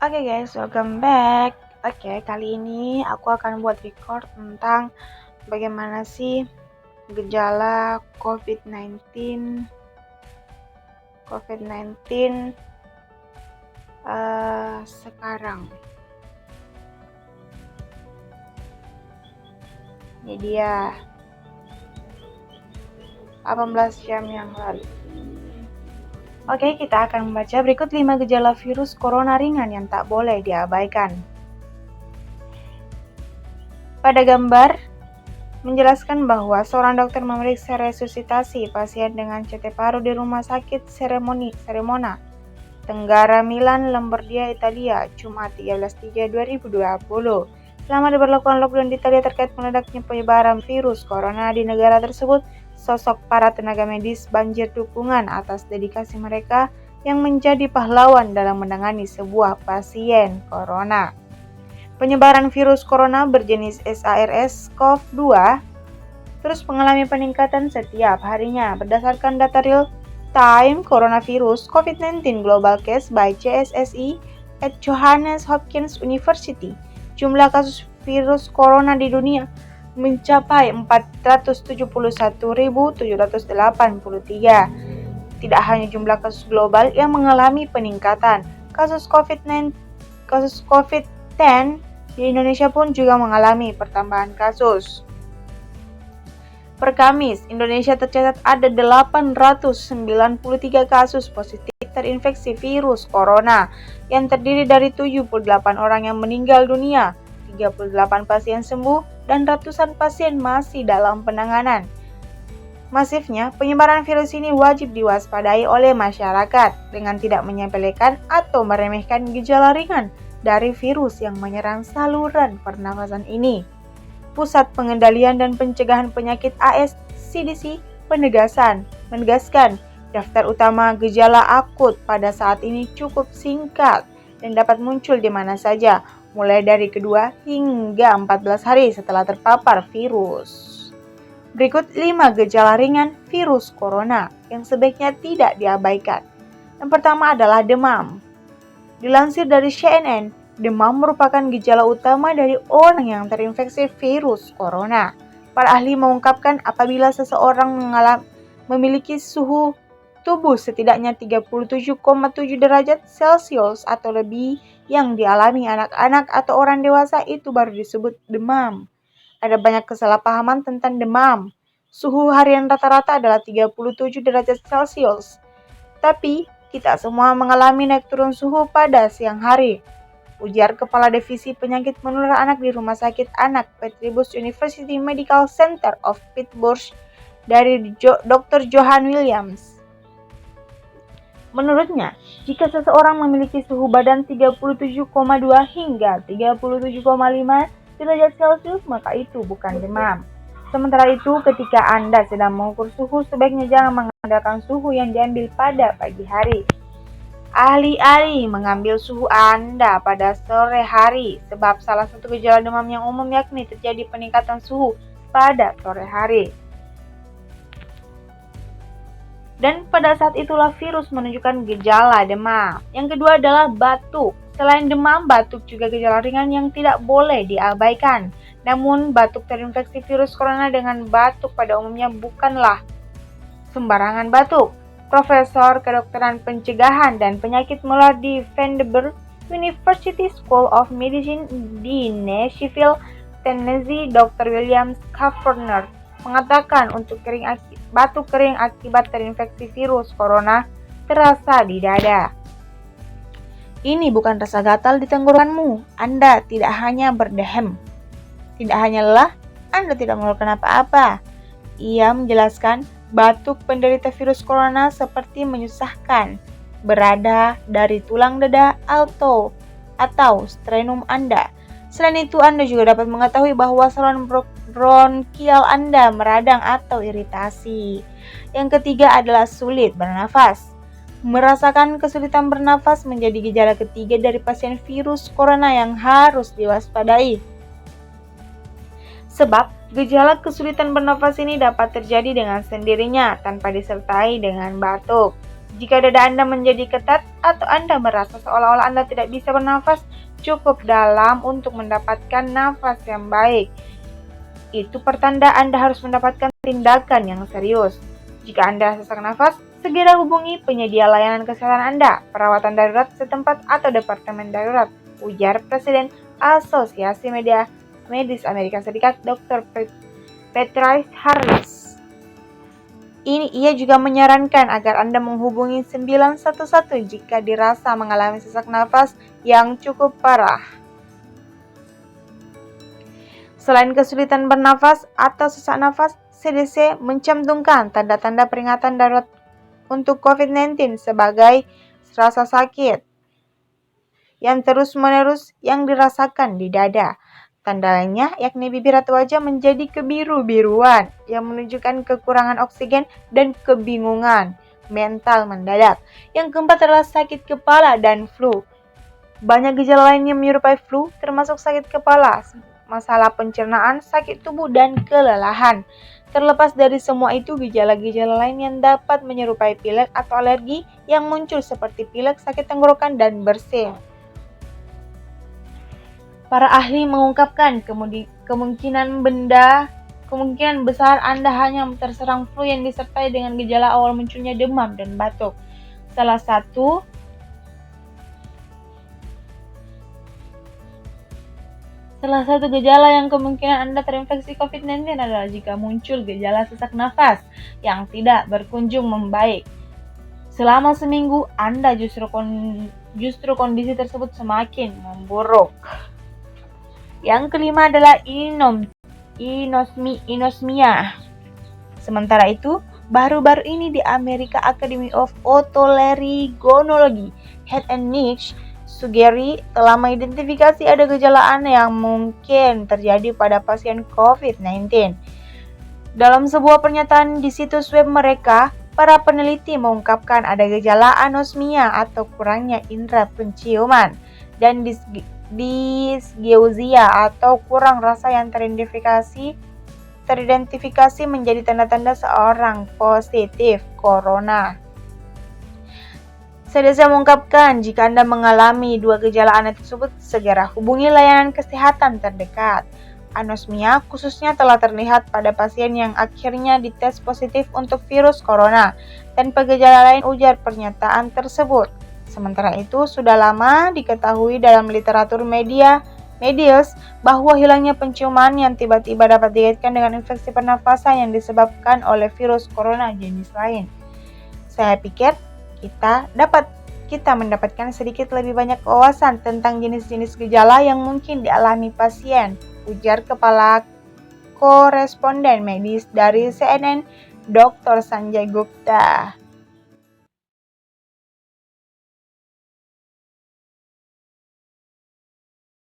Oke guys, welcome back. Oke, kali ini aku akan buat record tentang bagaimana sih gejala COVID-19 sekarang. Ini dia 18 jam yang lalu. Oke, kita akan membaca berikut 5 gejala virus corona ringan yang tak boleh diabaikan. Pada gambar menjelaskan bahwa seorang dokter memeriksa resusitasi pasien dengan CT paru di Rumah Sakit Seremona, Tenggara Milan, Lombardia, Italia, Jumat 13/3/2020. Selama diberlakukan lockdown di Italia terkait meledaknya penyebaran virus corona di negara tersebut, sosok para tenaga medis banjir dukungan atas dedikasi mereka yang menjadi pahlawan dalam menangani sebuah pasien corona. Penyebaran virus corona berjenis SARS-CoV-2 terus mengalami peningkatan setiap harinya berdasarkan data real-time coronavirus COVID-19 Global Case by CSSI at Johns Hopkins University. Jumlah kasus virus corona di dunia mencapai 471.783. Tidak hanya jumlah kasus global yang mengalami peningkatan, kasus COVID-10 di Indonesia pun juga mengalami pertambahan kasus. Per Kamis, Indonesia tercatat ada 893 kasus positif terinfeksi virus corona yang terdiri dari 78 orang yang meninggal dunia, 38 pasien sembuh, dan ratusan pasien masih dalam penanganan. Masifnya penyebaran virus ini wajib diwaspadai oleh masyarakat dengan tidak menyepelekan atau meremehkan gejala ringan dari virus yang menyerang saluran pernafasan ini. Pusat Pengendalian dan Pencegahan Penyakit AS CDC menegaskan daftar utama gejala akut pada saat ini cukup singkat dan dapat muncul di mana saja, mulai dari 2 hingga 14 hari setelah terpapar virus. Berikut 5 gejala ringan virus corona yang sebaiknya tidak diabaikan. Yang pertama adalah demam. Dilansir dari CNN, demam merupakan gejala utama dari orang yang terinfeksi virus corona. Para ahli mengungkapkan apabila seseorang memiliki suhu tubuh setidaknya 37,7 derajat Celcius atau lebih yang dialami anak-anak atau orang dewasa, itu baru disebut demam. Ada banyak kesalahpahaman tentang demam. Suhu harian rata-rata adalah 37 derajat Celcius. Tapi kita semua mengalami naik turun suhu pada siang hari, ujar Kepala Divisi Penyakit Menular Anak di Rumah Sakit Anak Petribus University Medical Center of Pittsburgh dari Dr. Johan Williams. Menurutnya, jika seseorang memiliki suhu badan 37,2 hingga 37,5 derajat Celcius, maka itu bukan demam. Sementara itu, ketika Anda sedang mengukur suhu, sebaiknya jangan mengandalkan suhu yang diambil pada pagi hari. Ahli-ahli mengambil suhu Anda pada sore hari, sebab salah satu gejala demam yang umum yakni terjadi peningkatan suhu pada sore hari. Dan pada saat itulah virus menunjukkan gejala demam. Yang kedua adalah batuk. Selain demam, batuk juga gejala ringan yang tidak boleh diabaikan. Namun, batuk terinfeksi virus corona dengan batuk pada umumnya bukanlah sembarangan batuk. Profesor Kedokteran Pencegahan dan Penyakit Menular di Vanderbilt University School of Medicine di Nashville, Tennessee, Dr. Williams Kaferner mengatakan untuk batuk kering akibat terinfeksi virus corona terasa di dada. Ini bukan rasa gatal di tenggorokanmu. Anda tidak hanya berdehem. Tidak hanya lelah, Anda tidak mengeluarkan apa-apa. Ia menjelaskan batuk penderita virus corona seperti menyusahkan berada dari tulang dada atau sternum Anda. Selain itu, Anda juga dapat mengetahui bahwa saluran bronkial Anda meradang atau iritasi. Yang ketiga adalah sulit bernafas. Merasakan kesulitan bernafas menjadi gejala ketiga dari pasien virus corona yang harus diwaspadai. Sebab gejala kesulitan bernafas ini dapat terjadi dengan sendirinya tanpa disertai dengan batuk. Jika dada Anda menjadi ketat atau Anda merasa seolah-olah Anda tidak bisa bernafas cukup dalam untuk mendapatkan nafas yang baik, itu pertanda Anda harus mendapatkan tindakan yang serius. Jika Anda sesak nafas, segera hubungi penyedia layanan kesehatan Anda, perawatan darurat setempat atau departemen darurat, ujar Presiden Asosiasi Medis Amerika Serikat Dr. Patrice Harris. Ia juga menyarankan agar Anda menghubungi 911 jika dirasa mengalami sesak nafas yang cukup parah. Selain kesulitan bernafas atau sesak nafas, CDC mencantumkan tanda-tanda peringatan darurat untuk COVID-19 sebagai rasa sakit yang terus-menerus yang dirasakan di dada. Tanda lainnya yakni bibir atau wajah menjadi kebiru-biruan yang menunjukkan kekurangan oksigen dan kebingungan mental mendadak. Yang keempat adalah sakit kepala dan flu. Banyak gejala lain yang menyerupai flu, termasuk sakit kepala, masalah pencernaan, sakit tubuh, dan kelelahan. Terlepas dari semua itu, gejala-gejala lain yang dapat menyerupai pilek atau alergi yang muncul seperti pilek, sakit tenggorokan, dan bersin. Para ahli mengungkapkan kemungkinan besar Anda hanya terserang flu yang disertai dengan gejala awal munculnya demam dan batuk. Salah satu gejala yang kemungkinan Anda terinfeksi COVID-19 adalah jika muncul gejala sesak nafas yang tidak berkunjung membaik. Selama seminggu, Anda justru kondisi tersebut semakin memburuk. Yang kelima adalah inosmia. Sementara itu, baru-baru ini di American Academy of Otolaryngology, Head and Neck Surgery telah mengidentifikasi ada gejala aneh yang mungkin terjadi pada pasien COVID-19. Dalam sebuah pernyataan di situs web mereka, para peneliti mengungkapkan ada gejala anosmia atau kurangnya indera penciuman dan dysgeusia atau kurang rasa yang teridentifikasi menjadi tanda-tanda seorang positif corona. CDC mengungkapkan jika Anda mengalami dua gejala aneh tersebut, segera hubungi layanan kesehatan terdekat. Anosmia khususnya telah terlihat pada pasien yang akhirnya dites positif untuk virus corona tanpa gejala lain, ujar pernyataan tersebut. Sementara itu, sudah lama diketahui dalam literatur medis bahwa hilangnya penciuman yang tiba-tiba dapat dikaitkan dengan infeksi pernafasan yang disebabkan oleh virus corona jenis lain. Saya pikir kita mendapatkan sedikit lebih banyak wawasan tentang jenis-jenis gejala yang mungkin dialami pasien, ujar Kepala Koresponden Medis dari CNN, Dr. Sanjay Gupta.